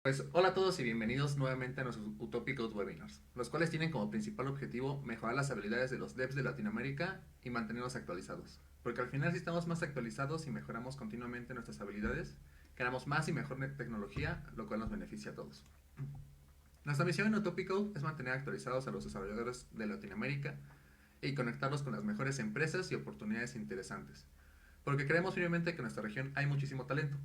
Pues hola a todos y bienvenidos nuevamente a nuestros Utópicos Webinars, los cuales tienen como principal objetivo mejorar las habilidades de los devs de Latinoamérica y mantenerlos actualizados. Porque al final si estamos más actualizados y mejoramos continuamente nuestras habilidades, creamos más y mejor tecnología, lo cual nos beneficia a todos. Nuestra misión en Utópico es mantener actualizados a los desarrolladores de Latinoamérica y conectarlos con las mejores empresas y oportunidades interesantes. Porque creemos firmemente que en nuestra región hay muchísimo talento,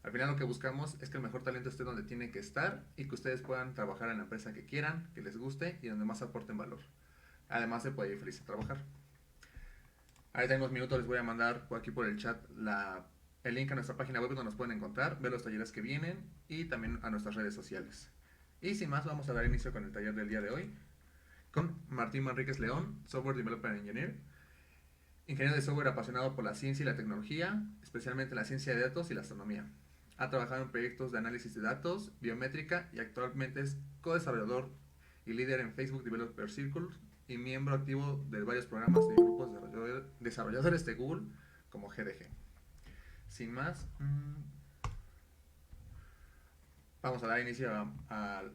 al final lo que buscamos es que el mejor talento esté donde tiene que estar y que ustedes puedan trabajar en la empresa que quieran, que les guste y donde más aporten valor. Además de poder ir feliz a trabajar. Ahí tengo unos minutos, les voy a mandar por aquí por el chat el link a nuestra página web donde nos pueden encontrar, ver los talleres que vienen y también a nuestras redes sociales. Y sin más, vamos a dar inicio con el taller del día de hoy con Martín Manríquez León, Software Developer Engineer, ingeniero de software apasionado por la ciencia y la tecnología, especialmente la ciencia de datos y la astronomía. Ha trabajado en proyectos de análisis de datos, biométrica y actualmente es co-desarrollador y líder en Facebook Developer Circle y miembro activo de varios programas de grupos de desarrolladores de Google como GDG. Sin más, vamos a dar inicio al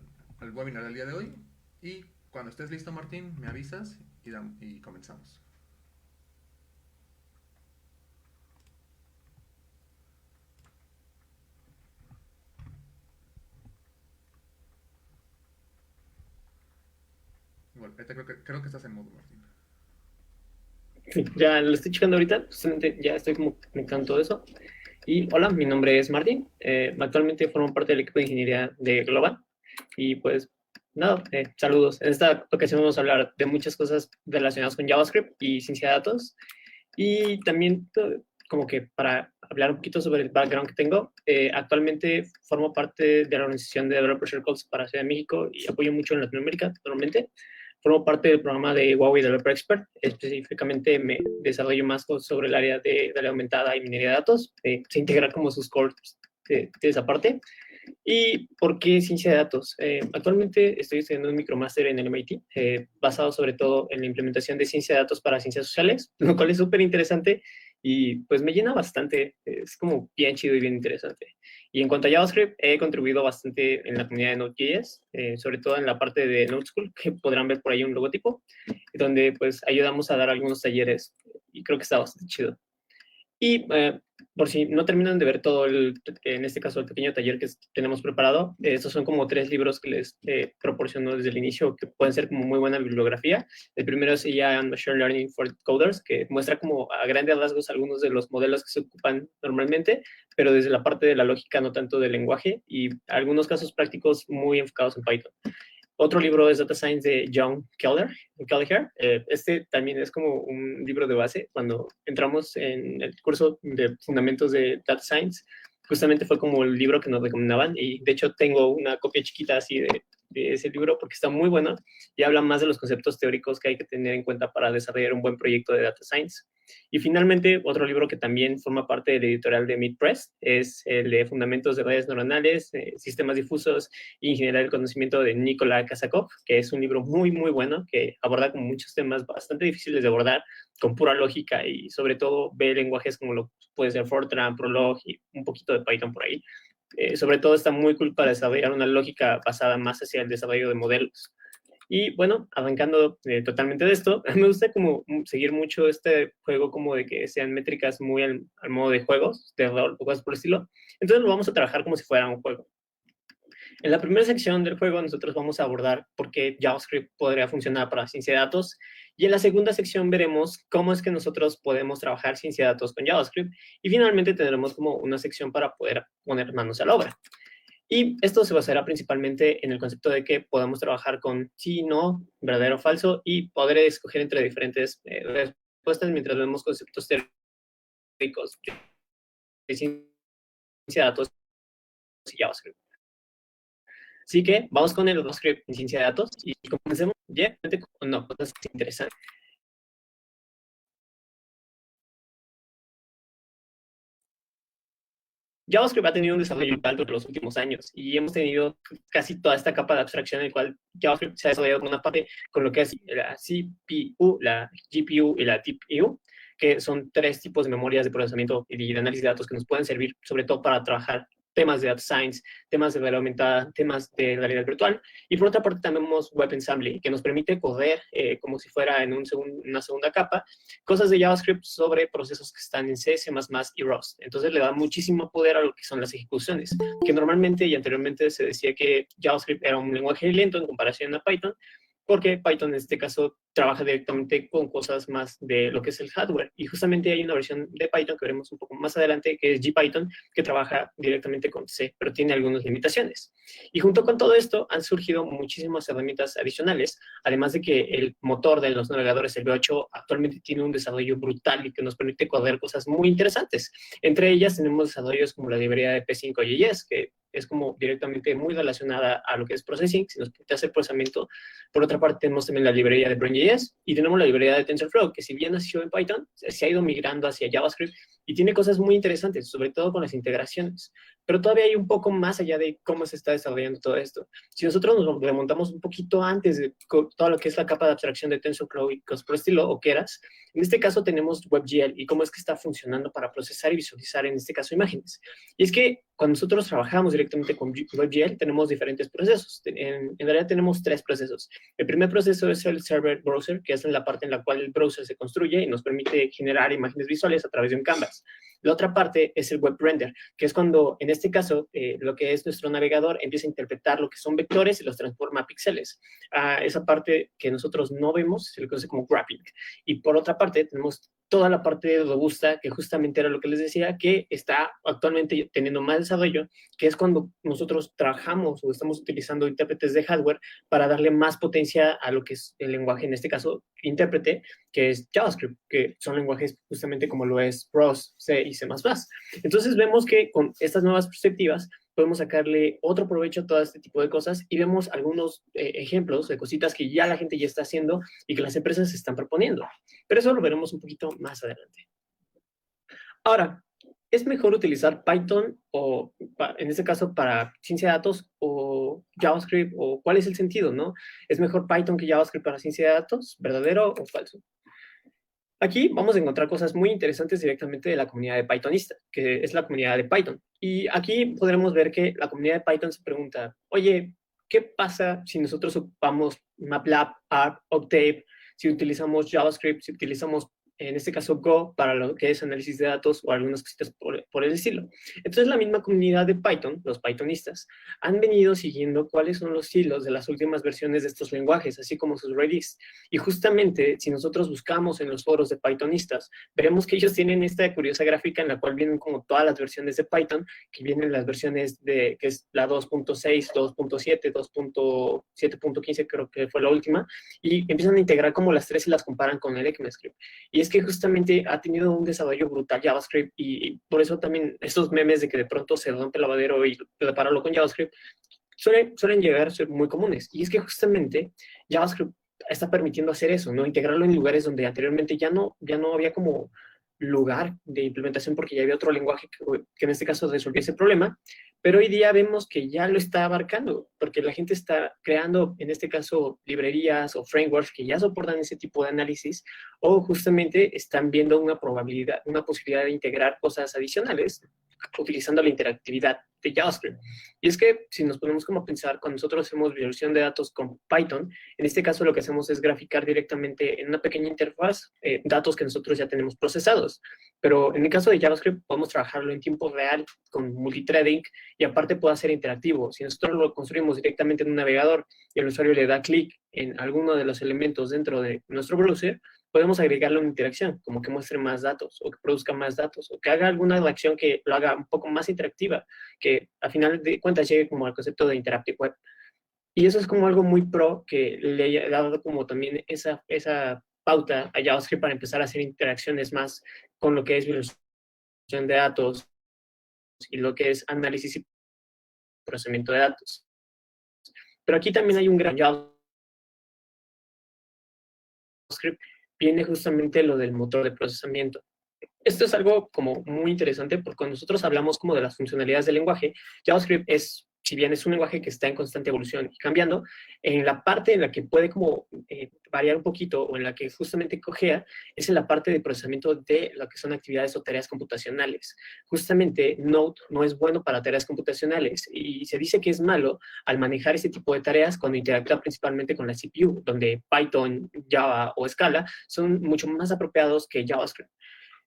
webinar del día de hoy y cuando estés listo, Martín, me avisas y comenzamos. Bueno, creo que estás en modo, Martín. Ya lo estoy checando ahorita, justamente ya estoy como conectando todo eso. Y hola, mi nombre es Martín. Actualmente formo parte del equipo de ingeniería de Global. Y pues nada, saludos. En esta ocasión vamos a hablar de muchas cosas relacionadas con JavaScript y ciencia de datos. Y también como que para hablar un poquito sobre el background que tengo, actualmente formo parte de la organización de Developer Circles para Ciudad de México y apoyo mucho en Latinoamérica normalmente. Formo parte del programa de Huawei Developer Expert. Específicamente me desarrollo más sobre el área de realidad aumentada y minería de datos. Se integra como sus cores de esa parte. ¿Y por qué ciencia de datos? Actualmente estoy estudiando un micromáster en el MIT, basado sobre todo en la implementación de ciencia de datos para ciencias sociales, lo cual es súper interesante y pues me llena bastante. Es como bien chido y bien interesante. Y en cuanto a JavaScript, he contribuido bastante en la comunidad de Node.js, sobre todo en la parte de Node School, que podrán ver por ahí un logotipo, donde pues ayudamos a dar algunos talleres y creo que está bastante chido. Y por si no terminan de ver todo en este caso, el pequeño taller que tenemos preparado, estos son como 3 libros que les proporciono desde el inicio, que pueden ser como muy buena bibliografía. El primero se llama Machine Learning for Coders, que muestra como a grandes rasgos algunos de los modelos que se ocupan normalmente, pero desde la parte de la lógica, no tanto del lenguaje, y algunos casos prácticos muy enfocados en Python. Otro libro es Data Science de John Kelleher. Este también es como un libro de base. Cuando entramos en el curso de fundamentos de Data Science, justamente fue como el libro que nos recomendaban y de hecho tengo una copia chiquita así de ese libro porque está muy bueno y habla más de los conceptos teóricos que hay que tener en cuenta para desarrollar un buen proyecto de Data Science. Y finalmente, otro libro que también forma parte del editorial de MidPress es el de Fundamentos de Redes Neuronales, Sistemas Difusos y Ingeniería del Conocimiento de Nikola Kazakov, que es un libro muy, muy bueno que aborda como muchos temas bastante difíciles de abordar con pura lógica y sobre todo ve lenguajes como lo puede ser Fortran, Prolog y un poquito de Python por ahí. Sobre todo está muy cool para desarrollar una lógica basada más hacia el desarrollo de modelos. Y bueno, arrancando totalmente de esto, me gusta como seguir mucho este juego como de que sean métricas muy al modo de juegos, de rol o cosas por el estilo. Entonces lo vamos a trabajar como si fuera un juego. En la primera sección del juego nosotros vamos a abordar por qué JavaScript podría funcionar para ciencia de datos y en la segunda sección veremos cómo es que nosotros podemos trabajar ciencia de datos con JavaScript y finalmente tendremos como una sección para poder poner manos a la obra. Y esto se basará principalmente en el concepto de que podamos trabajar con sí, no, verdadero o falso y poder escoger entre diferentes respuestas mientras vemos conceptos teóricos de ciencia de datos y JavaScript. Así que vamos con el JavaScript en ciencia de datos y comencemos ya con no, cosas interesantes. JavaScript ha tenido un desarrollo brutal durante los últimos años y hemos tenido casi toda esta capa de abstracción en la cual JavaScript se ha desarrollado con una parte con lo que es la CPU, la GPU y la TPU, que son 3 tipos de memorias de procesamiento y de análisis de datos que nos pueden servir sobre todo para trabajar temas de data science, temas de realidad aumentada, temas de realidad virtual. Y por otra parte también tenemos WebAssembly, que nos permite correr como si fuera en una segunda capa, cosas de JavaScript sobre procesos que están en C, C++ y Rust. Entonces le da muchísimo poder a lo que son las ejecuciones, que normalmente y anteriormente se decía que JavaScript era un lenguaje lento en comparación a Python, porque Python en este caso trabaja directamente con cosas más de lo que es el hardware. Y justamente hay una versión de Python que veremos un poco más adelante, que es GPython, que trabaja directamente con C, pero tiene algunas limitaciones. Y junto con todo esto han surgido muchísimas herramientas adicionales, además de que el motor de los navegadores, el V8, actualmente tiene un desarrollo brutal y que nos permite correr cosas muy interesantes. Entre ellas tenemos desarrollos como la librería de P5.js, que es como directamente muy relacionada a lo que es processing, si nos permite hacer procesamiento. Por otra parte, tenemos también la librería de Brain.js y tenemos la librería de TensorFlow, que si bien nació en Python, se ha ido migrando hacia JavaScript y tiene cosas muy interesantes, sobre todo con las integraciones. Pero todavía hay un poco más allá de cómo se está desarrollando todo esto. Si nosotros nos remontamos un poquito antes de todo lo que es la capa de abstracción de TensorFlow y cosas por el estilo, o Keras, en este caso tenemos WebGL y cómo es que está funcionando para procesar y visualizar, en este caso, imágenes. Y es que cuando nosotros trabajamos directamente con WebGL, tenemos diferentes procesos. En realidad tenemos 3 procesos. El primer proceso es el server browser, que es la parte en la cual el browser se construye y nos permite generar imágenes visuales a través de un canvas. La otra parte es el web render, que es cuando, en este caso, lo que es nuestro navegador empieza a interpretar lo que son vectores y los transforma a píxeles. Esa parte que nosotros no vemos se le conoce como graphing. Y por otra parte, tenemos toda la parte robusta, que justamente era lo que les decía, que está actualmente teniendo más desarrollo, que es cuando nosotros trabajamos o estamos utilizando intérpretes de hardware para darle más potencia a lo que es el lenguaje, en este caso, intérprete, que es JavaScript, que son lenguajes justamente como lo es Rust, C y C++. Entonces vemos que con estas nuevas perspectivas podemos sacarle otro provecho a todo este tipo de cosas y vemos algunos ejemplos de cositas que ya la gente ya está haciendo y que las empresas se están proponiendo. Pero eso lo veremos un poquito más adelante. Ahora, ¿es mejor utilizar Python o, en este caso, para ciencia de datos o JavaScript? ¿O cuál es el sentido, no? ¿Es mejor Python que JavaScript para ciencia de datos? ¿Verdadero o falso? Aquí vamos a encontrar cosas muy interesantes directamente de la comunidad de Pythonista, que es la comunidad de Python. Y aquí podremos ver que la comunidad de Python se pregunta, oye, ¿qué pasa si nosotros ocupamos MATLAB, ARP, Octave, si utilizamos JavaScript, si utilizamos, en este caso, Go, para lo que es análisis de datos o algunas cositas por el estilo? Entonces, la misma comunidad de Python, los Pythonistas, han venido siguiendo cuáles son los hilos de las últimas versiones de estos lenguajes, así como sus releases. Y justamente, si nosotros buscamos en los foros de Pythonistas, veremos que ellos tienen esta curiosa gráfica en la cual vienen como todas las versiones de Python, que vienen las versiones de, que es la 2.6, 2.7, 2.7.15, creo que fue la última, y empiezan a integrar como las 3 y las comparan con el ECMAScript. Y es que justamente ha tenido un desarrollo brutal JavaScript y por eso también estos memes de que de pronto se rompe el lavadero y prepararlo con JavaScript suelen llegar a ser muy comunes. Y es que justamente JavaScript está permitiendo hacer eso, ¿no? Integrarlo en lugares donde anteriormente ya no había como lugar de implementación porque ya había otro lenguaje que en este caso resolvía ese problema, pero hoy día vemos que ya lo está abarcando, porque la gente está creando, en este caso, librerías o frameworks que ya soportan ese tipo de análisis, o justamente están viendo una probabilidad, una posibilidad de integrar cosas adicionales utilizando la interactividad de JavaScript. Y es que si nos ponemos como a pensar, cuando nosotros hacemos visualización de datos con Python, en este caso lo que hacemos es graficar directamente en una pequeña interfaz datos que nosotros ya tenemos procesados. Pero en el caso de JavaScript podemos trabajarlo en tiempo real con multithreading y aparte puede ser interactivo. Si nosotros lo construimos directamente en un navegador y el usuario le da clic en alguno de los elementos dentro de nuestro browser, podemos agregarle una interacción, como que muestre más datos, o que produzca más datos, o que haga alguna acción que lo haga un poco más interactiva, que a final de cuentas llegue como al concepto de Interactive Web. Y eso es como algo muy pro que le ha dado como también esa pauta a JavaScript para empezar a hacer interacciones más con lo que es visualización de datos y lo que es análisis y procesamiento de datos. Pero aquí también hay un gran JavaScript, viene justamente lo del motor de procesamiento. Esto es algo como muy interesante porque cuando nosotros hablamos como de las funcionalidades del lenguaje, JavaScript es si bien es un lenguaje que está en constante evolución y cambiando, en la parte en la que puede como variar un poquito o en la que justamente cojea es en la parte de procesamiento de lo que son actividades o tareas computacionales. Justamente Node no es bueno para tareas computacionales y se dice que es malo al manejar ese tipo de tareas cuando interactúa principalmente con la CPU, donde Python, Java o Scala son mucho más apropiados que JavaScript.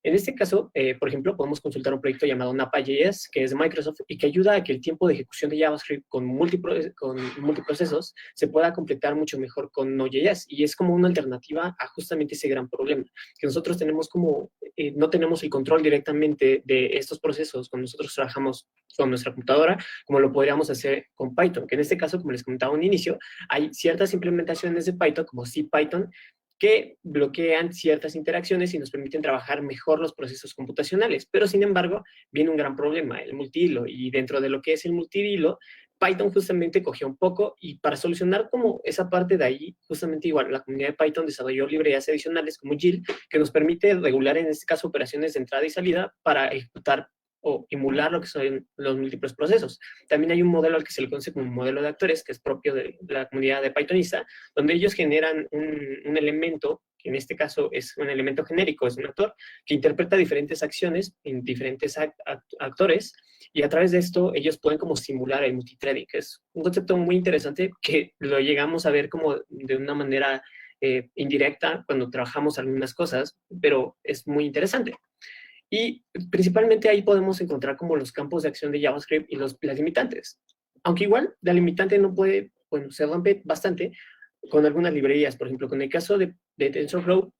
En este caso, por ejemplo, podemos consultar un proyecto llamado Napa.js, que es de Microsoft y que ayuda a que el tiempo de ejecución de JavaScript con multiprocesos se pueda completar mucho mejor con Node.js. Y es como una alternativa a justamente ese gran problema, que nosotros tenemos como, no tenemos el control directamente de estos procesos cuando nosotros trabajamos con nuestra computadora, como lo podríamos hacer con Python, que en este caso, como les comentaba un inicio, hay ciertas implementaciones de Python, como CPython, que bloquean ciertas interacciones y nos permiten trabajar mejor los procesos computacionales. Pero, sin embargo, viene un gran problema, el multihilo. Y dentro de lo que es el multihilo, Python justamente cogió un poco y para solucionar como esa parte de ahí, justamente igual, la comunidad de Python desarrolló librerías adicionales como GIL, que nos permite regular en este caso operaciones de entrada y salida para ejecutar o emular lo que son los múltiples procesos. También hay un modelo al que se le conoce como modelo de actores, que es propio de la comunidad de Pythonista, donde ellos generan un elemento, que en este caso es un elemento genérico, es un actor, que interpreta diferentes acciones en diferentes actores, y a través de esto ellos pueden como simular el multithreading, que es un concepto muy interesante que lo llegamos a ver como de una manera indirecta cuando trabajamos algunas cosas, pero es muy interesante. Y principalmente ahí podemos encontrar como los campos de acción de JavaScript y las limitantes. Aunque igual la limitante no puede, bueno, se rompe bastante con algunas librerías. Por ejemplo, con el caso de TensorFlow,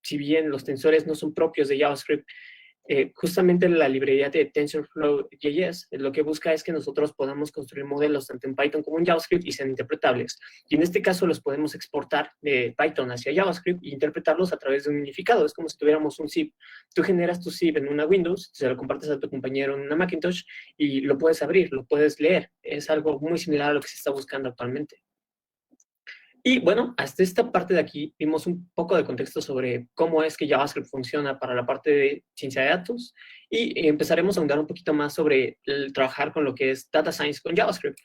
si bien los tensores no son propios de JavaScript, justamente la librería de TensorFlow.js lo que busca es que nosotros podamos construir modelos tanto en Python como en JavaScript y sean interpretables. Y en este caso los podemos exportar de Python hacia JavaScript e interpretarlos a través de un unificado. Es como si tuviéramos un zip. Tú generas tu zip en una Windows, se lo compartes a tu compañero en una Macintosh y lo puedes abrir, lo puedes leer. Es algo muy similar a lo que se está buscando actualmente. Y bueno, hasta esta parte de aquí vimos un poco de contexto sobre cómo es que JavaScript funciona para la parte de ciencia de datos y empezaremos a ahondar un poquito más sobre el trabajar con lo que es Data Science con JavaScript.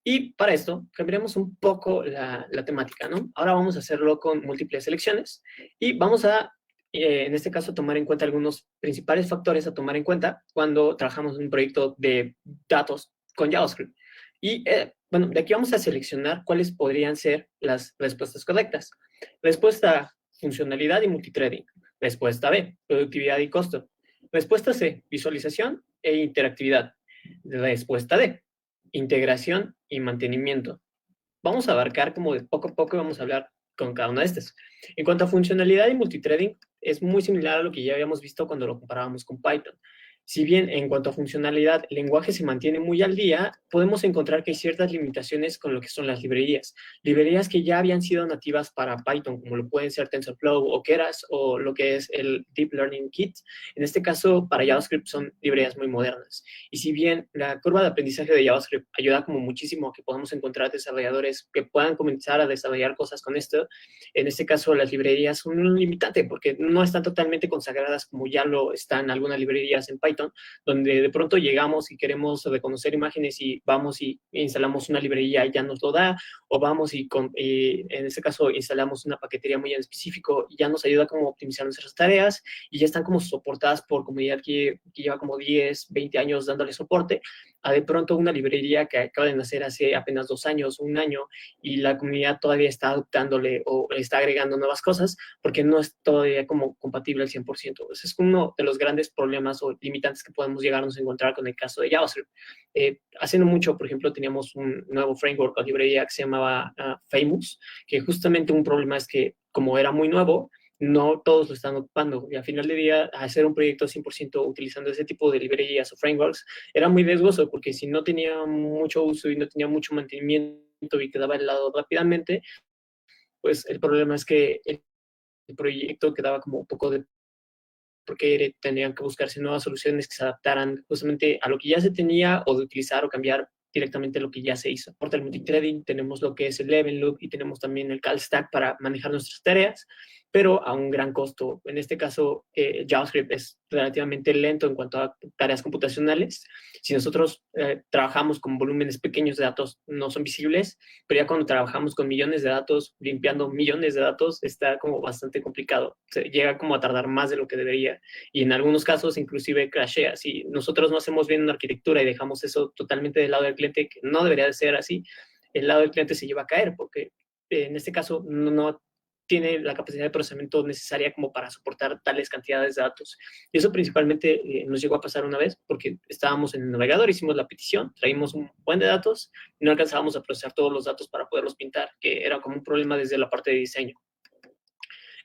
Y para esto cambiaremos un poco la temática, ¿no? Ahora vamos a hacerlo con múltiples selecciones y vamos a, en este caso, tomar en cuenta algunos principales factores a tomar en cuenta cuando trabajamos en un proyecto de datos con JavaScript. Y bueno, de aquí vamos a seleccionar cuáles podrían ser las respuestas correctas. Respuesta A, funcionalidad y multithreading. Respuesta B, productividad y costo. Respuesta C, visualización e interactividad. Respuesta D, integración y mantenimiento. Vamos a abarcar como de poco a poco, vamos a hablar con cada una de estas. En cuanto a funcionalidad y multithreading, es muy similar a lo que ya habíamos visto cuando lo comparábamos con Python. Si bien en cuanto a funcionalidad el lenguaje se mantiene muy al día, podemos encontrar que hay ciertas limitaciones con lo que son las librerías. Librerías que ya habían sido nativas para Python, como lo pueden ser TensorFlow o Keras, o lo que es el Deep Learning Kit. En este caso, para JavaScript son librerías muy modernas. Y si bien la curva de aprendizaje de JavaScript ayuda como muchísimo a que podamos encontrar desarrolladores que puedan comenzar a desarrollar cosas con esto, en este caso las librerías son un limitante porque no están totalmente consagradas como ya lo están algunas librerías en Python, donde de pronto llegamos y queremos reconocer imágenes y vamos y instalamos una librería y ya nos lo da, o vamos y en este caso instalamos una paquetería muy en específico y ya nos ayuda como a optimizar nuestras tareas y ya están como soportadas por comunidad que lleva como 10, 20 años dándole soporte, a de pronto una librería que acaba de nacer hace apenas 2 años, 1 año, y la comunidad todavía está adoptándole o está agregando nuevas cosas porque no es todavía como compatible al 100%. Ese es uno de los grandes problemas o limitantes que podemos llegarnos a encontrar con el caso de JavaScript. Hace no mucho, por ejemplo, teníamos un nuevo framework o librería que se llamaba Famous, que justamente un problema es que como era muy nuevo, no todos lo están ocupando. Y al final del día, hacer un proyecto 100% utilizando ese tipo de librerías o frameworks era muy riesgoso porque si no tenía mucho uso y no tenía mucho mantenimiento y quedaba de lado rápidamente, pues el problema es que el proyecto quedaba como un poco de porque tendrían que buscarse nuevas soluciones que se adaptaran justamente a lo que ya se tenía o de utilizar o cambiar directamente lo que ya se hizo. Por el multithreading tenemos lo que es el Event Loop y tenemos también el Call Stack para manejar nuestras tareas, pero a un gran costo. En este caso, JavaScript es relativamente lento en cuanto a tareas computacionales. Si nosotros trabajamos con volúmenes pequeños de datos, no son visibles, pero ya cuando trabajamos con millones de datos, limpiando millones de datos, está como bastante complicado. Se llega como a tardar más de lo que debería. Y en algunos casos, inclusive, crashea. Si nosotros no hacemos bien una arquitectura y dejamos eso totalmente del lado del cliente, que no debería de ser así, el lado del cliente se lleva a caer, porque en este caso no tiene la capacidad de procesamiento necesaria como para soportar tales cantidades de datos. Y eso principalmente nos llegó a pasar una vez porque estábamos en el navegador, hicimos la petición, traímos un buen de datos y no alcanzábamos a procesar todos los datos para poderlos pintar, que era como un problema desde la parte de diseño.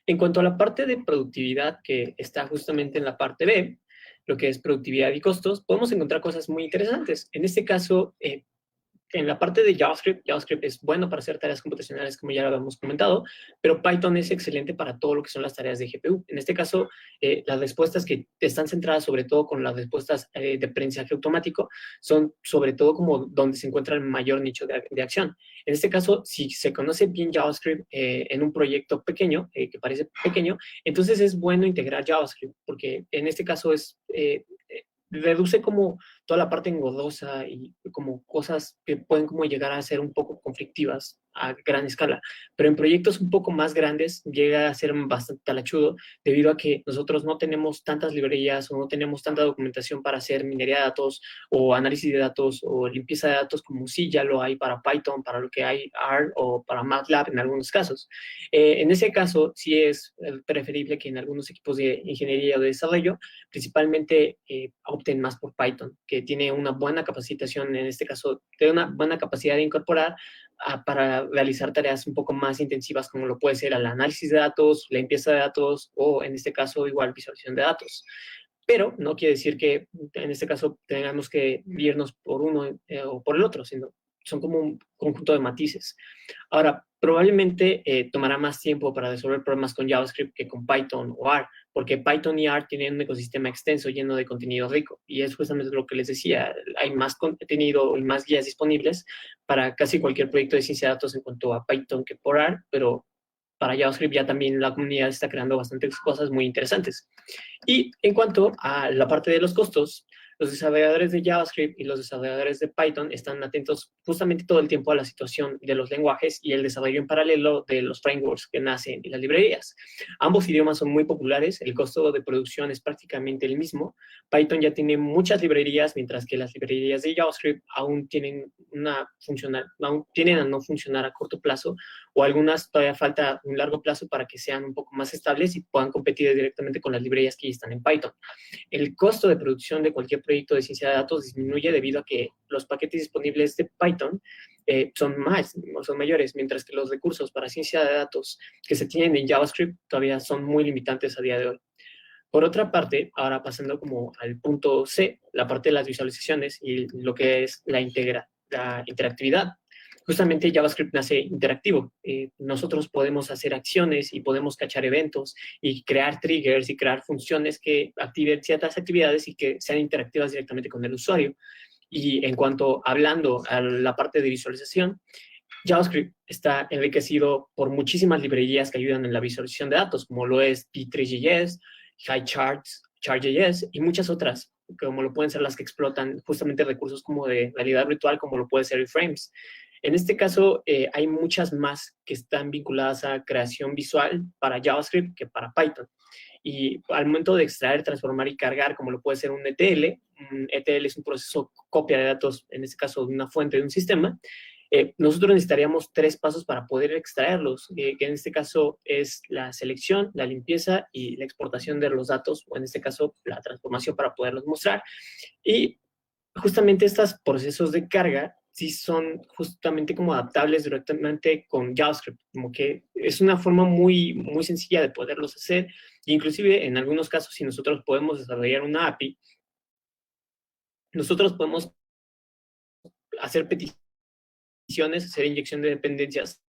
En cuanto a la parte de productividad, que está justamente en la parte B, lo que es productividad y costos, podemos encontrar cosas muy interesantes. En este caso, en la parte de JavaScript, JavaScript es bueno para hacer tareas computacionales, como ya lo habíamos comentado, pero Python es excelente para todo lo que son las tareas de GPU. En este caso, las respuestas que están centradas sobre todo con las respuestas de aprendizaje automático son sobre todo como donde se encuentra el mayor nicho de acción. En este caso, si se conoce bien JavaScript en un proyecto pequeño, que parece pequeño, entonces es bueno integrar JavaScript, porque en este caso reduce como toda la parte engorrosa y como cosas que pueden como llegar a ser un poco conflictivas a gran escala. Pero en proyectos un poco más grandes llega a ser bastante talachudo debido a que nosotros no tenemos tantas librerías o no tenemos tanta documentación para hacer minería de datos o análisis de datos o limpieza de datos como sí ya lo hay para Python, para lo que hay R o para MATLAB en algunos casos. En ese caso, sí es preferible que en algunos equipos de ingeniería o de desarrollo principalmente opten más por Python, que tiene una buena capacitación, en este caso, tiene una buena capacidad de incorporar para realizar tareas un poco más intensivas, como lo puede ser el análisis de datos, la limpieza de datos o, en este caso, igual visualización de datos. Pero no quiere decir que en este caso tengamos que irnos por uno o por el otro, sino son como un conjunto de matices. Ahora, probablemente tomará más tiempo para resolver problemas con JavaScript que con Python o R, porque Python y R tienen un ecosistema extenso lleno de contenido rico. Y es justamente lo que les decía, hay más contenido y más guías disponibles para casi cualquier proyecto de ciencia de datos en cuanto a Python que por R, pero para JavaScript ya también la comunidad está creando bastantes cosas muy interesantes. Y en cuanto a la parte de los costos, los desarrolladores de JavaScript y los desarrolladores de Python están atentos justamente todo el tiempo a la situación de los lenguajes y el desarrollo en paralelo de los frameworks que nacen y las librerías. Ambos idiomas son muy populares, el costo de producción es prácticamente el mismo. Python ya tiene muchas librerías, mientras que las librerías de JavaScript aún tienen aún tienen a no funcionar a corto plazo, o algunas todavía falta un largo plazo para que sean un poco más estables y puedan competir directamente con las librerías que ya están en Python. El costo de producción de cualquier proyecto de ciencia de datos disminuye debido a que los paquetes disponibles de Python son mayores, mientras que los recursos para ciencia de datos que se tienen en JavaScript todavía son muy limitantes a día de hoy. Por otra parte, ahora pasando como al punto C, la parte de las visualizaciones y lo que es la interactividad. Justamente JavaScript nace interactivo. Nosotros podemos hacer acciones y podemos cachar eventos y crear triggers y crear funciones que activen ciertas actividades y que sean interactivas directamente con el usuario. Y en cuanto hablando a la parte de visualización, JavaScript está enriquecido por muchísimas librerías que ayudan en la visualización de datos, como lo es P3.js, HighCharts, Chart.js y muchas otras, como lo pueden ser las que explotan justamente recursos como de realidad virtual, como lo puede ser Frames. En este caso, hay muchas más que están vinculadas a creación visual para JavaScript que para Python. Y al momento de extraer, transformar y cargar, como lo puede ser un ETL es un proceso copia de datos, en este caso de una fuente de un sistema. Nosotros necesitaríamos 3 pasos para poder extraerlos, que en este caso es la selección, la limpieza y la exportación de los datos, o en este caso la transformación para poderlos mostrar. Y justamente estos procesos de carga sí son justamente como adaptables directamente con JavaScript, como que es una forma muy sencilla de poderlos hacer. Inclusive en algunos casos, si nosotros podemos desarrollar una API, nosotros podemos hacer peticiones, hacer inyección de dependencias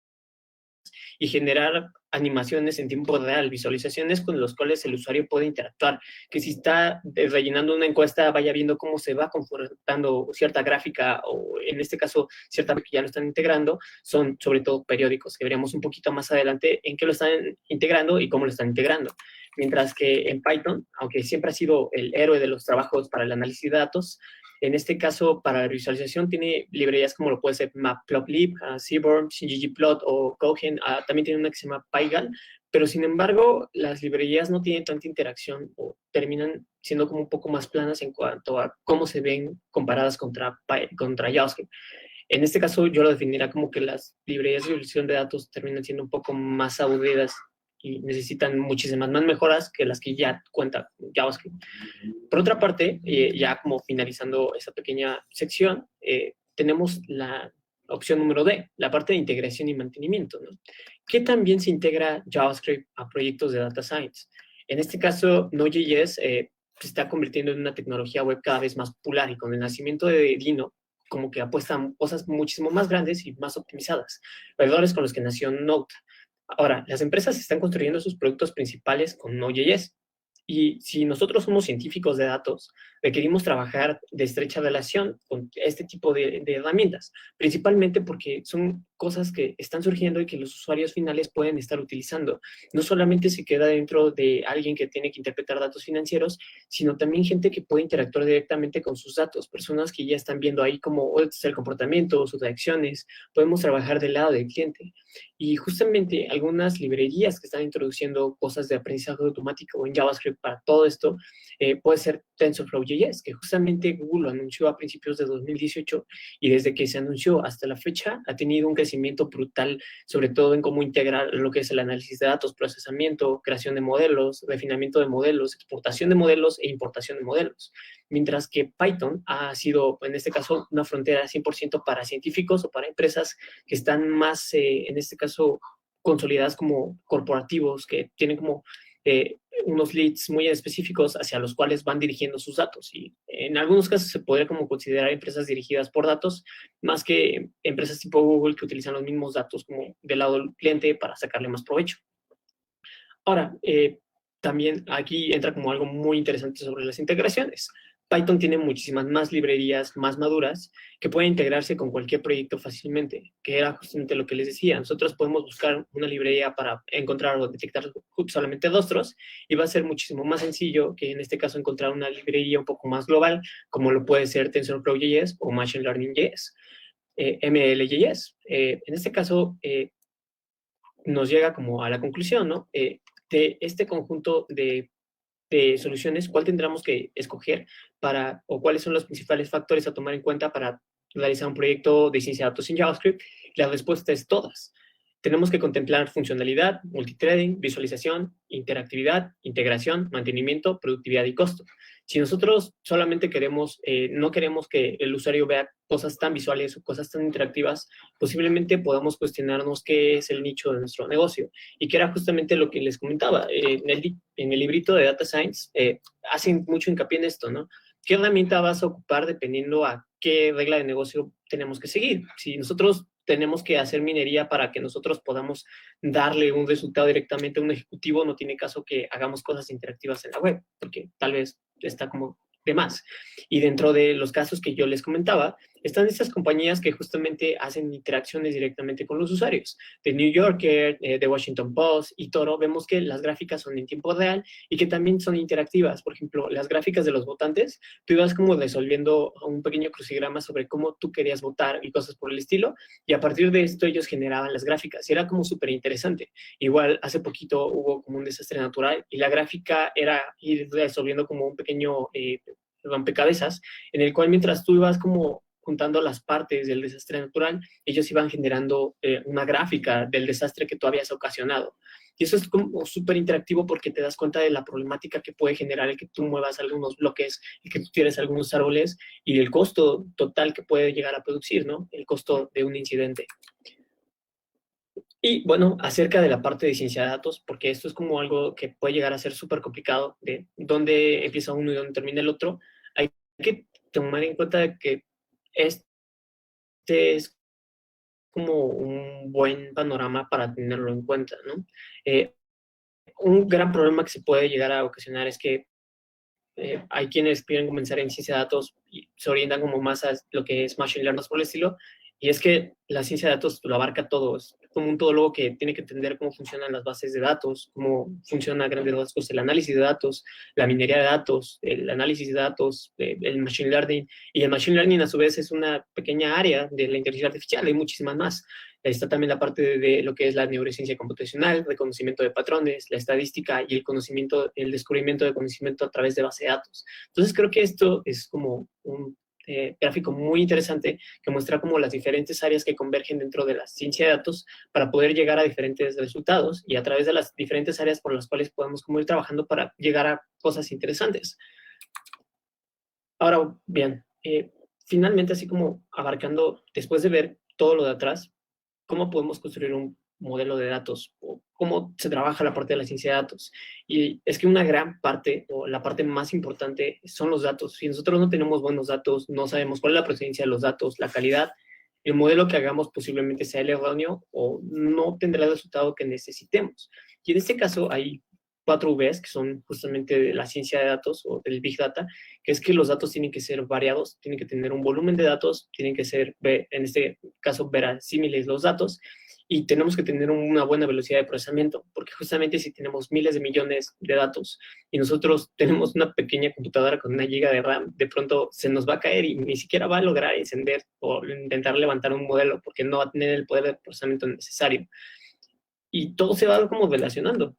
y generar animaciones en tiempo real, visualizaciones con los cuales el usuario puede interactuar, que si está rellenando una encuesta vaya viendo cómo se va comportando cierta gráfica o en este caso cierta que ya lo están integrando, son sobre todo periódicos, que veremos un poquito más adelante en qué lo están integrando y cómo lo están integrando. Mientras que en Python, aunque siempre ha sido el héroe de los trabajos para el análisis de datos, en este caso, para la visualización, tiene librerías como lo puede ser Matplotlib, Seaborn, ggplot o Cohen. También tiene una que se llama Pygal, pero sin embargo, las librerías no tienen tanta interacción o terminan siendo como un poco más planas en cuanto a cómo se ven comparadas contra JavaScript. En este caso, yo lo definiría como que las librerías de visualización de datos terminan siendo un poco más aburridas y necesitan muchísimas más mejoras que las que ya cuenta JavaScript. Por otra parte, ya como finalizando esa pequeña sección, tenemos la opción número D, la parte de integración y mantenimiento, ¿no? ¿Qué también se integra JavaScript a proyectos de Data Science? En este caso, Node.js se está convirtiendo en una tecnología web cada vez más popular y con el nacimiento de Dino, como que apuestan cosas muchísimo más grandes y más optimizadas, valores con los que nació Node. Ahora, las empresas están construyendo sus productos principales con Node.js. Y si nosotros somos científicos de datos, requerimos trabajar de estrecha relación con este tipo de herramientas, principalmente porque son cosas que están surgiendo y que los usuarios finales pueden estar utilizando. No solamente se queda dentro de alguien que tiene que interpretar datos financieros, sino también gente que puede interactuar directamente con sus datos, personas que ya están viendo ahí cómo es el comportamiento, sus reacciones. Podemos trabajar del lado del cliente. Y justamente algunas librerías que están introduciendo cosas de aprendizaje automático o en JavaScript para todo esto, puede ser TensorFlow.js, que justamente Google lo anunció a principios de 2018 y desde que se anunció hasta la fecha ha tenido un crecimiento brutal, sobre todo en cómo integrar lo que es el análisis de datos, procesamiento, creación de modelos, refinamiento de modelos, exportación de modelos e importación de modelos. Mientras que Python ha sido, en este caso, una frontera 100% para científicos o para empresas que están más, en este caso, consolidadas como corporativos, que tienen como unos leads muy específicos hacia los cuales van dirigiendo sus datos. Y en algunos casos se podría como considerar empresas dirigidas por datos, más que empresas tipo Google que utilizan los mismos datos como del lado del cliente para sacarle más provecho. Ahora, también aquí entra como algo muy interesante sobre las integraciones. Python tiene muchísimas más librerías más maduras que pueden integrarse con cualquier proyecto fácilmente, que era justamente lo que les decía. Nosotros podemos buscar una librería para encontrar o detectar solamente rostros y va a ser muchísimo más sencillo que en este caso encontrar una librería un poco más global, como lo puede ser TensorFlow.js o Machine Learning.js, ML.js. En este caso, nos llega como a la conclusión, ¿no? De este conjunto de soluciones, ¿cuál tendremos que escoger para, o cuáles son los principales factores a tomar en cuenta para realizar un proyecto de ciencia de datos en JavaScript? La respuesta es todas. Tenemos que contemplar funcionalidad, multithreading, visualización, interactividad, integración, mantenimiento, productividad y costo. Si nosotros solamente queremos, no queremos que el usuario vea cosas tan visuales o cosas tan interactivas, posiblemente podamos cuestionarnos qué es el nicho de nuestro negocio. Y que era justamente lo que les comentaba. En el librito de Data Science hacen mucho hincapié en esto, ¿no? ¿Qué herramienta vas a ocupar dependiendo a qué regla de negocio tenemos que seguir? Si nosotros tenemos que hacer minería para que nosotros podamos darle un resultado directamente a un ejecutivo, no tiene caso que hagamos cosas interactivas en la web, porque tal vez está como de más. Y dentro de los casos que yo les comentaba, están estas compañías que justamente hacen interacciones directamente con los usuarios. De New Yorker, de Washington Post y Toro, vemos que las gráficas son en tiempo real y que también son interactivas. Por ejemplo, las gráficas de los votantes, tú ibas como resolviendo un pequeño crucigrama sobre cómo tú querías votar y cosas por el estilo, y a partir de esto ellos generaban las gráficas y era como súper interesante. Igual hace poquito hubo como un desastre natural y la gráfica era ir resolviendo como un pequeño rompecabezas en el cual mientras tú ibas como juntando las partes del desastre natural, ellos iban generando una gráfica del desastre que tú habías ocasionado. Y eso es como súper interactivo porque te das cuenta de la problemática que puede generar el que tú muevas algunos bloques, el que tú tires algunos árboles y el costo total que puede llegar a producir, ¿no? El costo de un incidente. Y bueno, acerca de la parte de ciencia de datos, porque esto es como algo que puede llegar a ser súper complicado, de dónde empieza uno y dónde termina el otro, hay que tomar en cuenta que este es como un buen panorama para tenerlo en cuenta, ¿no? Eh, un gran problema que se puede llegar a ocasionar es que hay quienes quieren comenzar en ciencia de datos y se orientan como más a lo que es machine learning por el estilo, y es que la ciencia de datos lo abarca todo, es como un todólogo que tiene que entender cómo funcionan las bases de datos, cómo funciona a grandes rasgos el análisis de datos, la minería de datos, el análisis de datos, el machine learning, y el machine learning a su vez es una pequeña área de la inteligencia artificial, hay muchísimas más. Está también la parte de lo que es la neurociencia computacional, reconocimiento de patrones, la estadística y el conocimiento, el descubrimiento de conocimiento a través de base de datos. Entonces creo que esto es como un gráfico muy interesante que muestra como las diferentes áreas que convergen dentro de la ciencia de datos para poder llegar a diferentes resultados y a través de las diferentes áreas por las cuales podemos como ir trabajando para llegar a cosas interesantes. Ahora bien, finalmente así como abarcando, después de ver todo lo de atrás, cómo podemos construir un modelo de datos o cómo se trabaja la parte de la ciencia de datos. Y es que una gran parte o la parte más importante son los datos. Si nosotros no tenemos buenos datos, no sabemos cuál es la procedencia de los datos, la calidad, el modelo que hagamos posiblemente sea el erróneo o no tendrá el resultado que necesitemos. Y en este caso hay 4 Vs, que son justamente de la ciencia de datos o del Big Data, que es que los datos tienen que ser variados, tienen que tener un volumen de datos, tienen que ser, en este caso, verosímiles los datos, y tenemos que tener una buena velocidad de procesamiento, porque justamente si tenemos miles de millones de datos y nosotros tenemos una pequeña computadora con 1 GB de RAM, de pronto se nos va a caer y ni siquiera va a lograr encender o intentar levantar un modelo, porque no va a tener el poder de procesamiento necesario. Y todo se va como relacionando.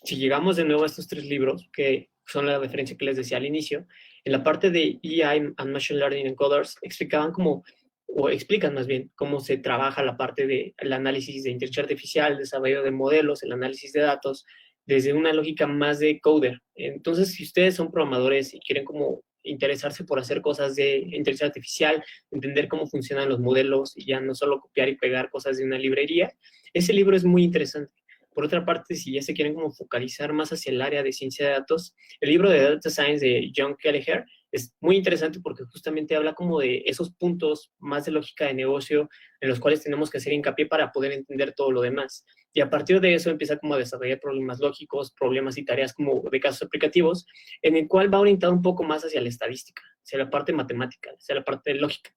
Si llegamos de nuevo a estos 3 libros, que son la referencia que les decía al inicio, en la parte de EI and Machine Learning Encoders explicaban cómo, o explican más bien, cómo se trabaja la parte del análisis de inteligencia artificial, el desarrollo de modelos, el análisis de datos, desde una lógica más de coder. Entonces, si ustedes son programadores y quieren como interesarse por hacer cosas de inteligencia artificial, entender cómo funcionan los modelos y ya no solo copiar y pegar cosas de una librería, ese libro es muy interesante. Por otra parte, si ya se quieren como focalizar más hacia el área de ciencia de datos, el libro de Data Science de John Kelleher es muy interesante porque justamente habla como de esos puntos más de lógica de negocio en los cuales tenemos que hacer hincapié para poder entender todo lo demás. Y a partir de eso empieza como a desarrollar problemas lógicos, problemas y tareas como de casos aplicativos, en el cual va orientado un poco más hacia la estadística, hacia la parte matemática, hacia la parte lógica.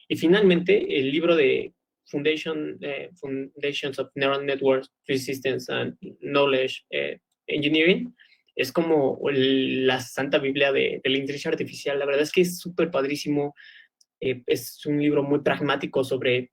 Y finalmente, el libro de Foundations of Neural Networks, Systems and Knowledge Engineering, es como la santa biblia de la inteligencia artificial. La verdad es que es súper padrísimo. Es un libro muy pragmático sobre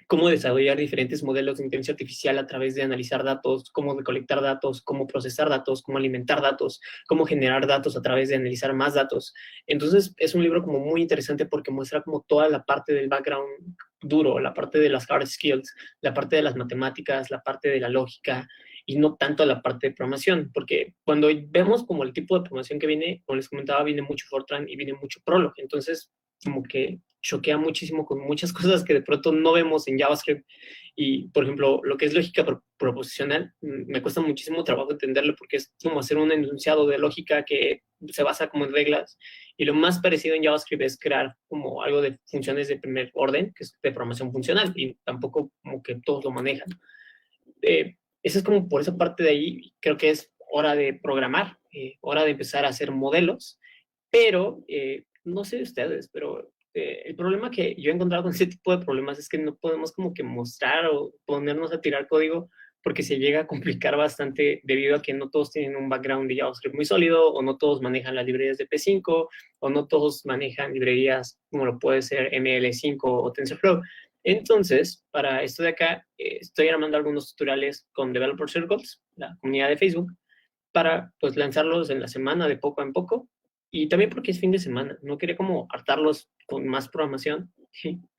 cómo desarrollar diferentes modelos de inteligencia artificial a través de analizar datos, cómo recolectar datos, cómo procesar datos, cómo alimentar datos, cómo generar datos a través de analizar más datos. Entonces, es un libro como muy interesante porque muestra como toda la parte del background duro, la parte de las hard skills, la parte de las matemáticas, la parte de la lógica y no tanto la parte de programación, porque cuando vemos como el tipo de programación que viene, como les comentaba, viene mucho Fortran y viene mucho Prolog, entonces como que choquea muchísimo con muchas cosas que de pronto no vemos en JavaScript. Y, por ejemplo, lo que es lógica proposicional, me cuesta muchísimo trabajo entenderlo porque es como hacer un enunciado de lógica que se basa como en reglas. Y lo más parecido en JavaScript es crear como algo de funciones de primer orden, que es de programación funcional, y tampoco como que todos lo manejan. Eso es como por esa parte de ahí, creo que es hora de programar, hora de empezar a hacer modelos, pero no sé de ustedes, pero el problema que yo he encontrado con este tipo de problemas es que no podemos como que mostrar o ponernos a tirar código porque se llega a complicar bastante debido a que no todos tienen un background de JavaScript muy sólido o no todos manejan las librerías de P5 o no todos manejan librerías como lo puede ser ML5 o TensorFlow. Entonces, para esto de acá, estoy armando algunos tutoriales con Developer Circles, la comunidad de Facebook, para pues lanzarlos en la semana de poco en poco y también porque es fin de semana, no quería como hartarlos con más programación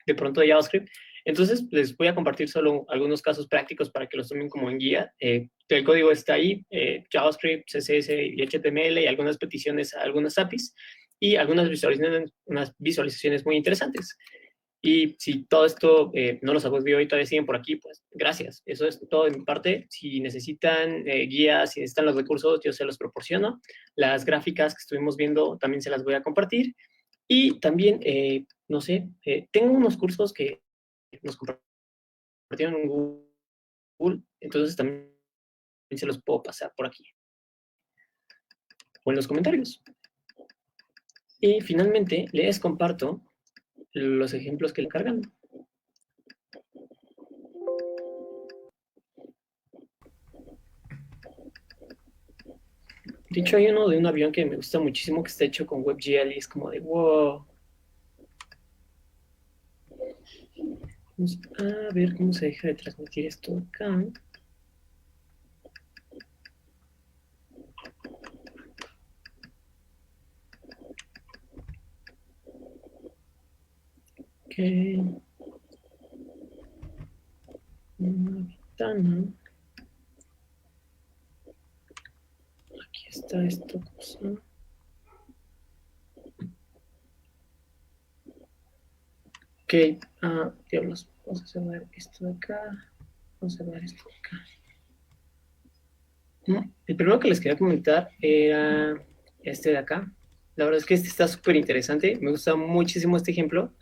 de pronto de JavaScript. Entonces les voy a compartir solo algunos casos prácticos para que los tomen como en guía. El código está ahí, JavaScript, CSS y HTML y algunas peticiones a algunas APIs y algunas unas visualizaciones muy interesantes. Y si todo esto no los habéis visto y todavía siguen por aquí, pues gracias. Eso es todo de mi parte. Si necesitan guías, si necesitan los recursos, yo se los proporciono. Las gráficas que estuvimos viendo también se las voy a compartir. Y también, no sé, tengo unos cursos que nos compartieron en Google, entonces también se los puedo pasar por aquí o en los comentarios. Y finalmente les comparto los ejemplos que le cargan. De hecho, hay uno de un avión que me gusta muchísimo que está hecho con WebGL y es como de wow. Vamos a ver cómo se deja de transmitir esto acá. Ok. Una ventana. Aquí está esta cosa. Ok, diablos, vamos a cerrar esto de acá, vamos a cerrar esto de acá. El primero que les quería comentar era este de acá. La verdad es que este está súper interesante, me gusta muchísimo este ejemplo.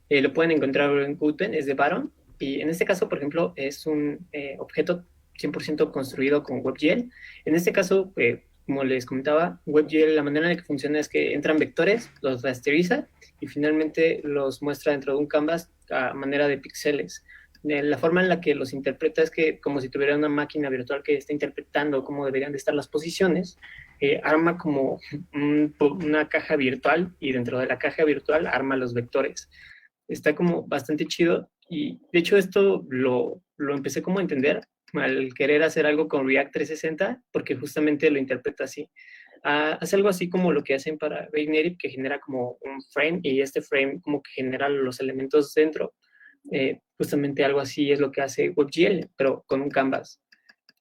Lo pueden encontrar en Qt, es de Baron, y en este caso, por ejemplo, es un objeto 100% construido con WebGL. En este caso, como les comentaba, WebGL, la manera en que funciona es que entran vectores, los rasteriza y finalmente los muestra dentro de un canvas a manera de píxeles. La forma en la que los interpreta es que como si tuviera una máquina virtual que está interpretando cómo deberían de estar las posiciones, arma como una caja virtual y dentro de la caja virtual arma los vectores. Está como bastante chido y de hecho esto lo empecé como a entender al querer hacer algo con React 360 porque justamente lo interpreta así. Hace algo así como lo que hacen para React Native, que genera como un frame y este frame como que genera los elementos dentro. Justamente algo así es lo que hace WebGL, pero con un canvas.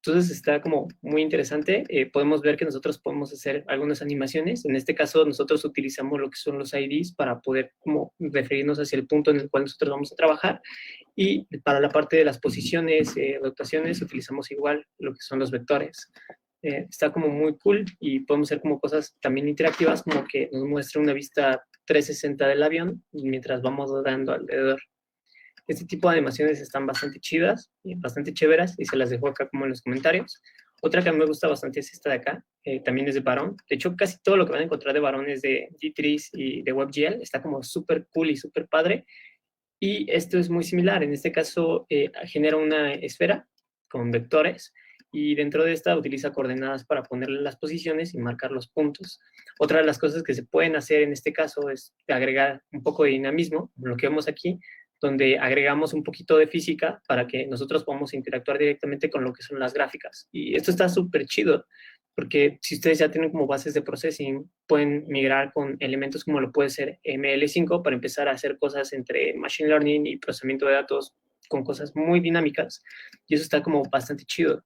Entonces está como muy interesante. Podemos ver que nosotros podemos hacer algunas animaciones. En este caso, nosotros utilizamos lo que son los IDs para poder como referirnos hacia el punto en el cual nosotros vamos a trabajar. Y para la parte de las posiciones, rotaciones, utilizamos igual lo que son los vectores. Está como muy cool y podemos hacer como cosas también interactivas, como que nos muestra una vista 360 del avión mientras vamos dando alrededor. Este tipo de animaciones están bastante chidas y bastante chéveras y se las dejo acá como en los comentarios. Otra que a mí me gusta bastante es esta de acá, también es de Baron. De hecho, casi todo lo que van a encontrar de Baron es de D3 y de WebGL. Está como súper cool y súper padre. Y esto es muy similar. En este caso, genera una esfera con vectores y dentro de esta utiliza coordenadas para ponerle las posiciones y marcar los puntos. Otra de las cosas que se pueden hacer en este caso es agregar un poco de dinamismo, lo que vemos aquí, donde agregamos un poquito de física para que nosotros podamos interactuar directamente con lo que son las gráficas. Y esto está súper chido, porque si ustedes ya tienen como bases de processing, pueden migrar con elementos como lo puede ser ML5 para empezar a hacer cosas entre Machine Learning y procesamiento de datos con cosas muy dinámicas. Y eso está como bastante chido.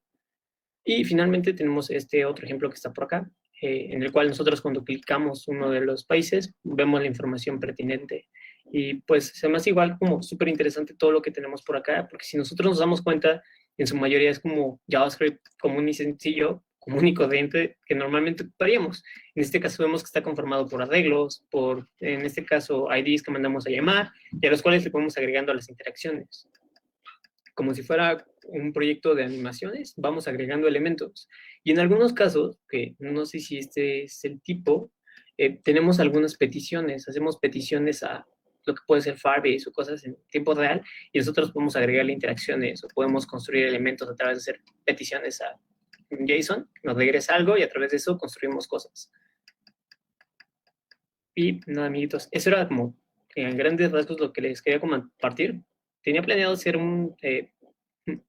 Y finalmente tenemos este otro ejemplo que está por acá, en el cual nosotros cuando clicamos uno de los países vemos la información pertinente. Y pues se me hace igual como súper interesante todo lo que tenemos por acá, porque si nosotros nos damos cuenta, en su mayoría es como JavaScript común y sencillo, común y corriente que normalmente ocuparíamos. En este caso vemos que está conformado por arreglos, por, en este caso, IDs que mandamos a llamar y a los cuales le podemos agregando a las interacciones. Como si fuera un proyecto de animaciones, vamos agregando elementos. Y en algunos casos, que no sé si este es el tipo, tenemos algunas peticiones, hacemos peticiones a lo que puede ser Firebase o cosas en tiempo real, y nosotros podemos agregarle interacciones o podemos construir elementos a través de hacer peticiones a JSON, nos regresa algo y a través de eso construimos cosas. Y nada, amiguitos, eso era como en grandes rasgos lo que les quería compartir. Tenía planeado hacer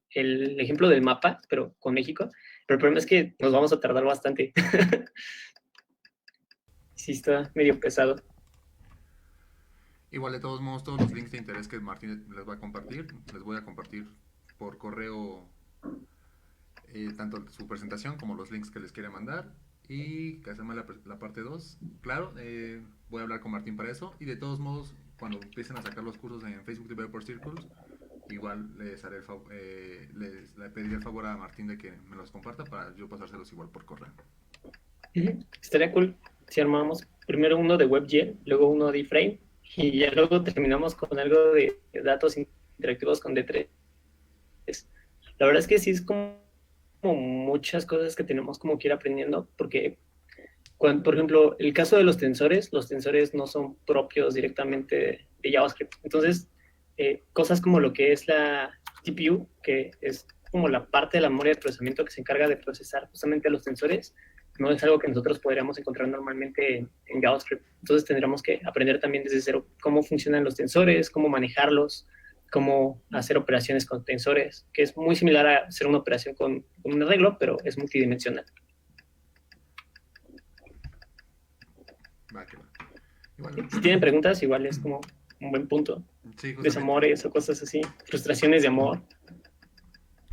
el ejemplo del mapa, pero con México, pero el problema es que nos vamos a tardar bastante. Sí, está medio pesado. Igual de todos modos, todos los links de interés que Martín les va a compartir, les voy a compartir por correo tanto su presentación como los links que les quiere mandar. Y que hacemos la parte 2. Claro, voy a hablar con Martín para eso. Y de todos modos, cuando empiecen a sacar los cursos en Facebook Developer Circles, igual le pediré el favor a Martín de que me los comparta para yo pasárselos igual por correo. Estaría cool si armamos primero uno de WebGL, luego uno de iframe y ya luego terminamos con algo de datos interactivos con D3. La verdad es que sí es como muchas cosas que tenemos como que ir aprendiendo, porque, por ejemplo, el caso de los tensores no son propios directamente de JavaScript. Entonces, cosas como lo que es la GPU, que es como la parte de la memoria de procesamiento que se encarga de procesar justamente los tensores, no es algo que nosotros podríamos encontrar normalmente en JavaScript. Entonces tendríamos que aprender también desde cero cómo funcionan los tensores, cómo manejarlos, cómo hacer operaciones con tensores, que es muy similar a hacer una operación con un arreglo, pero es multidimensional. Va, que va. Igual, Si tienen preguntas, igual es como un buen punto. sí, justamente Desamores o cosas así, frustraciones de amor.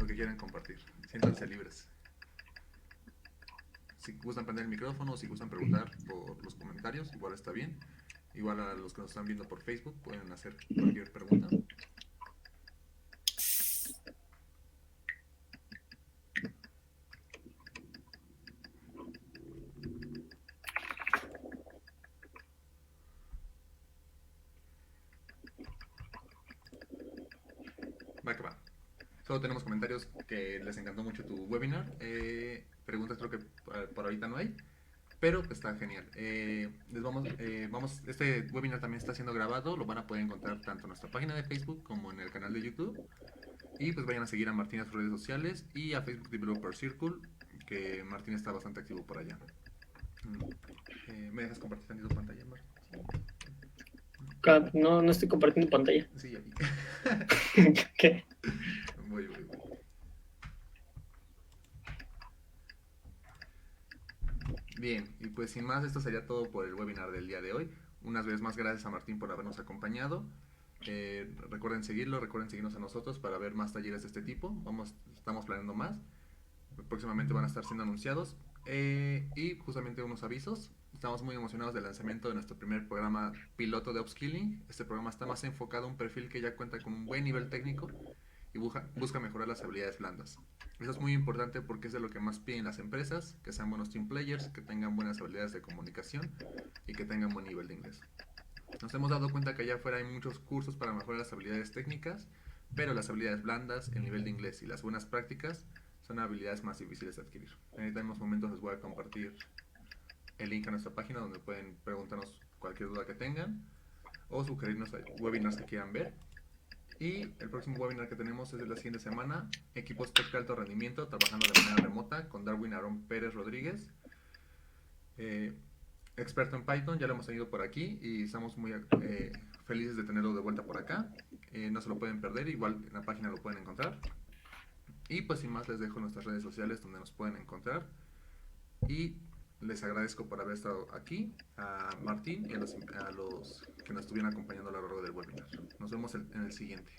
lo que quieran compartir. Siéntanse libres. Si gustan prender el micrófono o si gustan preguntar por los comentarios, igual está bien. Igual a los que nos están viendo por Facebook pueden hacer cualquier pregunta. Va que va. Solo tenemos comentarios que les encantó mucho tu webinar. Preguntas creo que por ahorita no hay. Pero está genial. Este webinar también está siendo grabado. Lo van a poder encontrar tanto en nuestra página de Facebook como en el canal de YouTube. Y pues vayan a seguir a Martín en sus redes sociales y a Facebook Developer Circle, que Martín está bastante activo por allá. ¿Me dejas compartir tantito pantalla, Martín? No, no estoy compartiendo pantalla. Sí, ya vi. ¿Qué? Voy. Bien, y pues sin más, esto sería todo por el webinar del día de hoy. Unas veces más, gracias a Martín por habernos acompañado. Recuerden seguirlo, recuerden seguirnos a nosotros para ver más talleres de este tipo. Estamos planeando más. Próximamente van a estar siendo anunciados. Y justamente unos avisos. Estamos muy emocionados del lanzamiento de nuestro primer programa piloto de upskilling. Este programa está más enfocado a un perfil que ya cuenta con un buen nivel técnico y busca mejorar las habilidades blandas. Eso es muy importante porque es de lo que más piden las empresas, que sean buenos team players, que tengan buenas habilidades de comunicación y que tengan buen nivel de inglés. Nos hemos dado cuenta que allá afuera hay muchos cursos para mejorar las habilidades técnicas, pero las habilidades blandas, el nivel de inglés y las buenas prácticas son habilidades más difíciles de adquirir. En estos momentos les voy a compartir el link a nuestra página donde pueden preguntarnos cualquier duda que tengan o sugerirnos webinars que quieran ver. Y el próximo webinar que tenemos es de la siguiente semana, equipos tech de alto rendimiento trabajando de manera remota con Darwin Aarón Pérez Rodríguez, experto en Python. Ya lo hemos tenido por aquí y estamos muy felices de tenerlo de vuelta por acá. No se lo pueden perder, igual en la página lo pueden encontrar. Y pues sin más les dejo nuestras redes sociales donde nos pueden encontrar. Y les agradezco por haber estado aquí, a Martín y a los que nos estuvieron acompañando a lo largo del webinar. Nos vemos en el siguiente.